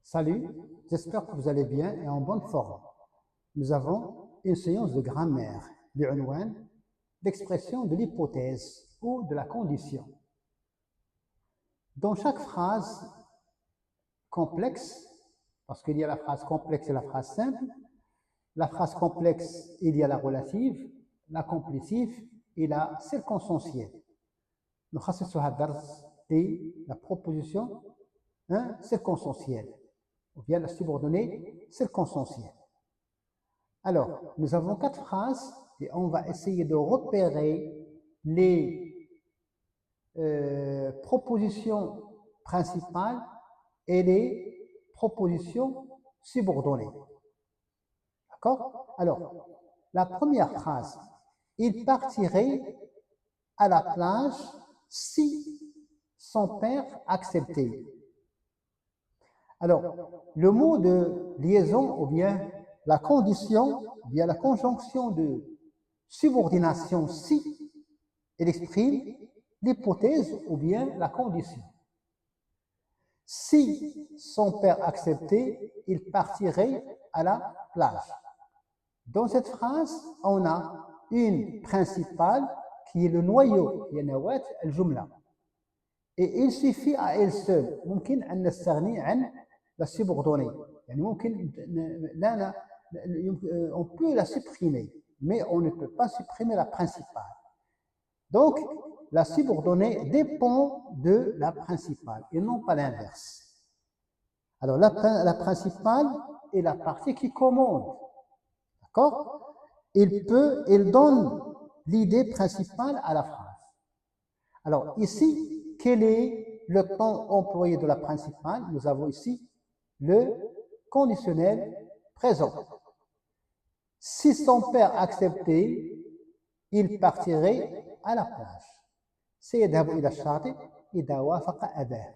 Salut, j'espère que vous allez bien et en bonne forme. Nous avons une séance de grammaire, بعنوان l'expression de l'hypothèse ou de la condition. Dans chaque phrase complexe, parce qu'il y a la phrase complexe et la phrase simple, la phrase complexe, il y a la relative, la complétive et la circonstancielle. نخصص هذا الدرس la proposition circonstancielle ou bien la subordonnée circonstancielle. Alors, nous avons 4 phrases et on va essayer de repérer les propositions principales et les propositions subordonnées. D'accord? Alors, la première phrase, il partirait à la plage si son père acceptait. Alors, le mot de liaison ou bien la condition, ou bien la conjonction de subordination si, elle exprime l'hypothèse ou bien la condition. Si son père acceptait, il partirait à la plage. Dans cette phrase, on a une principale qui est le noyau, ينوات الجملة. Et il suffit à elle seule ممكن أن نستغني عن la subordonnée. يعني ممكن on peut la supprimer, mais on ne peut pas supprimer la principale. Donc, la subordonnée dépend de la principale et non pas l'inverse. Alors, la principale est la partie qui commande. D'accord? Il donne l'idée principale à la phrase. Alors, ici, quel est le temps employé de la principale? Nous avons ici le conditionnel présent. Si son père acceptait, il partirait à la plage. سيذهب إلى الشاطئ إذا وافق أباه.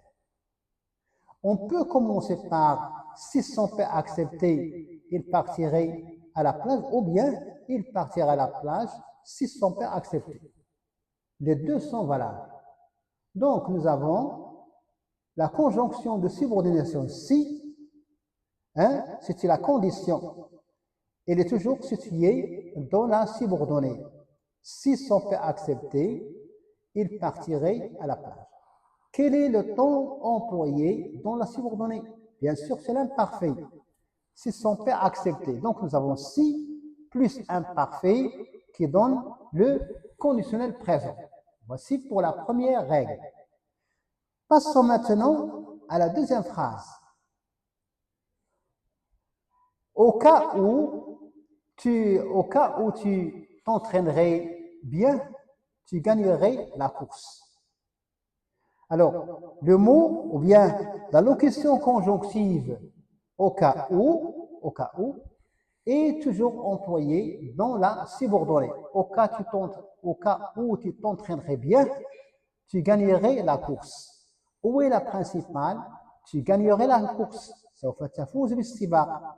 On peut commencer par si son père acceptait, il partirait à la plage, ou bien il partirait à la plage si son père acceptait. Les deux sont valables. Donc, nous avons la conjonction de subordination si, c'est la condition. Elle est toujours située dans la subordonnée. Si son père acceptait, il partirait à la plage. Quel est le temps employé dans la subordonnée? Bien sûr, c'est l'imparfait. Si son père acceptait. Donc, nous avons si plus imparfait qui donne le conditionnel présent. Voici pour la première règle. Passons maintenant à la deuxième phrase. Au cas où tu t'entraînerais bien, tu gagnerais la course. Alors, le mot ou bien la locution conjonctive au cas où est toujours employée dans la subordonnée. Au cas où tu t'entraînerais bien, tu gagnerais la course. Où est la principale? Tu gagnerais la course. سوف تفوز بالسباق.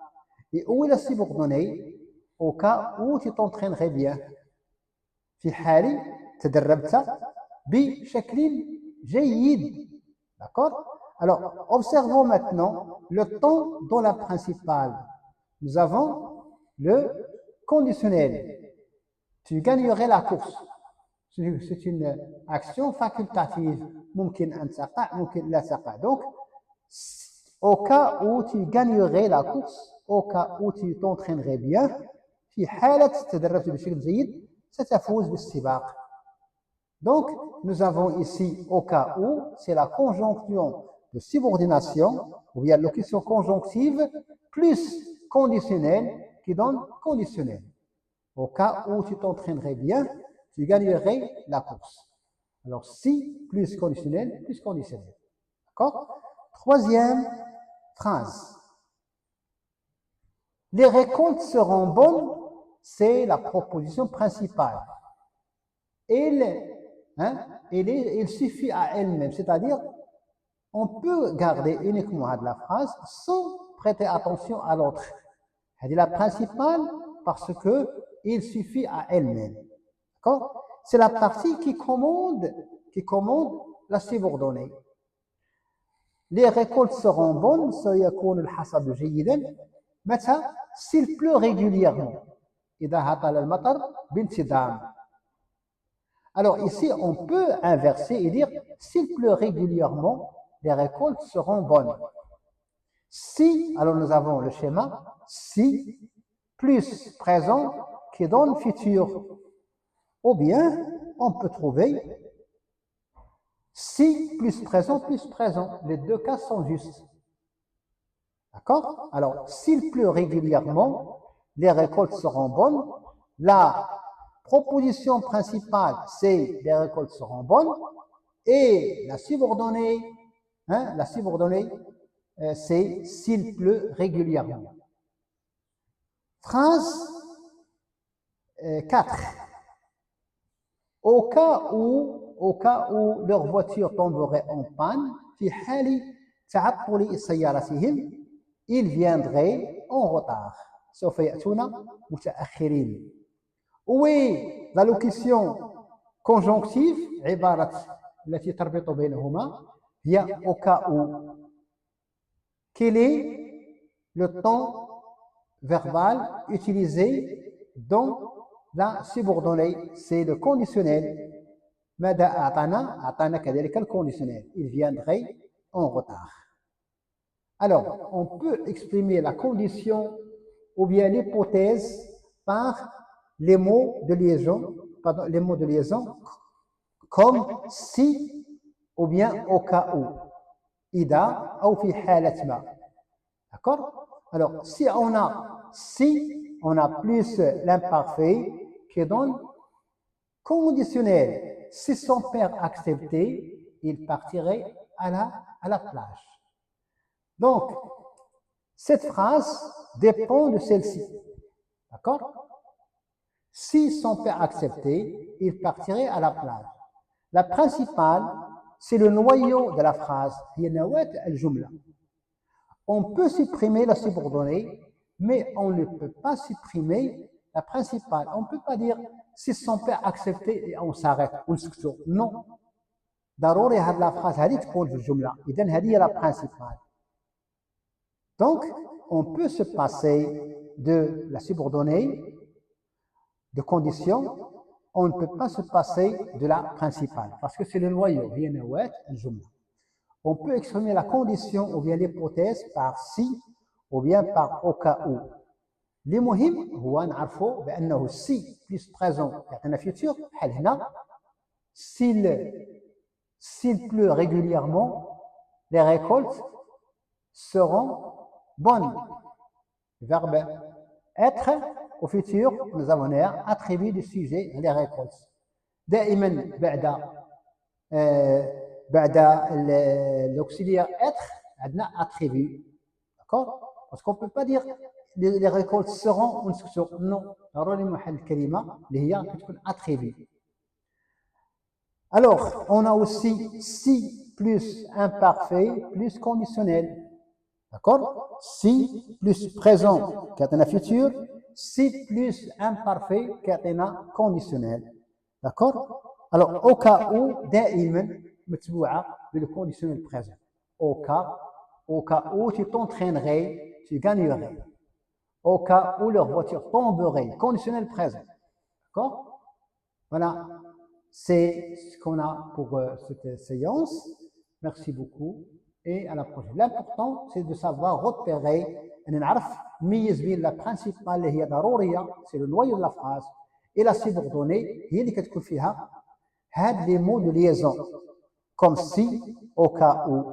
Et où est la subordonnée? Au cas où tu t'entraînerais bien. في حال تدربت بشكل جيد. D'accord? Alors, observons maintenant le temps dans la principale. Nous avons le conditionnel. Tu gagnerais la course. C'est une action facultative. ممكن أن تقع, ممكن لا تقع. Donc, au cas où tu gagnerais la course, au cas où tu t'entraînerais bien, في حالة تدربت بشكل جيد ستفوز بالسباق. Donc, nous avons ici au cas où, c'est la conjonction de subordination, ou bien locution conjonctive, plus conditionnelle qui donne conditionnel. Au cas où tu t'entraînerais bien, tu gagnerais la course. Alors, si plus conditionnel, plus conditionnel. D'accord? Troisième phrase. Les récoltes seront bonnes, c'est la proposition principale. Il suffit à elle-même, c'est-à-dire on peut garder uniquement la phrase sans prêter attention à l'autre. C'est la principale parce que il suffit à elle-même. D'accord? C'est la partie qui commande la subordonnée. les récoltes seront bonnes, سيكون الحصاد جيدا. متى؟ s'il pleut régulièrement. إذا هطل المطر بانتظام. Alors ici, on peut inverser et dire s'il pleut régulièrement, les récoltes seront bonnes. Si, alors nous avons le schéma, si plus présent qui donne futur. Ou bien, on peut trouver si plus présent. Les deux cas sont justes. D'accord? Alors, s'il pleut régulièrement, les récoltes seront bonnes. La proposition principale, c'est les récoltes seront bonnes. Et la subordonnée, c'est s'il pleut régulièrement. Phrase 4. Au cas où leur voiture tomberait en panne, في حال تعطل سيارتهم, ils viendraient en retard. سوف يأتون متأخرين. Où est la locution conjonctive عبارة التي تربط بينهما هي au cas où. Quel est le temps verbal utilisé dans la subordonnée? C'est le conditionnel. ماذا أعطانا؟ أعطانا كذلك le conditionnel. Il viendrait en retard. Alors, on peut exprimer la condition ou bien l'hypothèse par les mots de liaison, comme si ou bien au cas où. إذا أو في حالة ما. D'accord? Alors, si, on a plus l'imparfait qui donne conditionnel. Si son père acceptait, il partirait à la plage. Donc, cette phrase dépend de celle-ci. D'accord? Si son père acceptait, il partirait à la plage. La principale, c'est le noyau de la phrase. On peut supprimer la subordonnée, mais on ne peut pas supprimer la principale. On ne peut pas dire si son père acceptait et on s'arrête. Non. ضروري هاد la phrase هذه تكون في الجملة. إذن هذه هي la principale. Donc, on peut se passer de la subordonnée, de condition. On ne peut pas se passer de la principale parce que c'est le noyau. هي نواة الجملة. On peut exprimer la condition ou bien l'hypothèse par si ou bien par au cas où. المهم هو نعرفوا بأنه si plus présent يعطينا futur بحال هنا. S'il pleut régulièrement, les récoltes seront bonnes. Verbe être au futur, nous avons un attribut du sujet, les récoltes. دائما بعد l'auxiliaire être عندنا attribut. D'accord? Parce qu'on ne peut pas dire les récoltes seront non. ضروري محل الكلمة اللي هي كتكون attribut. Alors, on a aussi si plus imparfait plus conditionnel. D'accord? Si plus présent كيعطينا futur, si plus imparfait كيعطينا conditionnel. D'accord? Alors, au cas où, دائما متبوعة بالconditionnel présent. Au cas où tu t'entraînerais, tu gagnerais. Au cas où leur voiture tomberait, conditionnel présent. D'accord? Voilà, c'est ce qu'on a pour cette séance. Merci beaucoup et à la prochaine. L'important, c'est de savoir repérer, نميز بين la principale اللي هي ضرورية, c'est le noyau de la phrase, et la subordonnée هي اللي كتكون فيها هاد les mots de liaison, comme si, au cas où.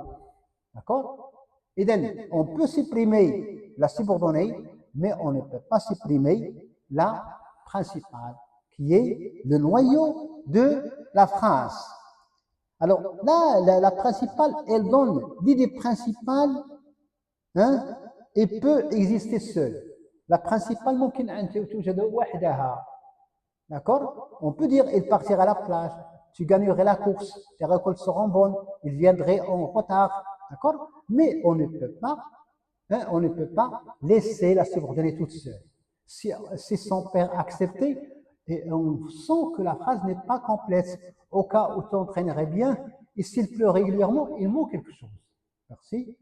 D'accord? Et then, on peut supprimer la subordonnée, mais on ne peut pas supprimer la principale, qui est le noyau de la phrase. Alors là, la principale, elle donne l'idée principale, et peut exister seule. La principale, ممكن أن توجد وحدها. D'accord? On peut dire, il partira à la plage, tu gagnerais la course, tes récoltes seront bonnes, il viendrait en retard. D'accord? Mais on ne peut pas laisser la subordonnée toute seule. Si son père acceptait, et on sent que la phrase n'est pas complète. Au cas où tu entraînerais bien, et s'il pleut régulièrement, il manque quelque chose. Merci.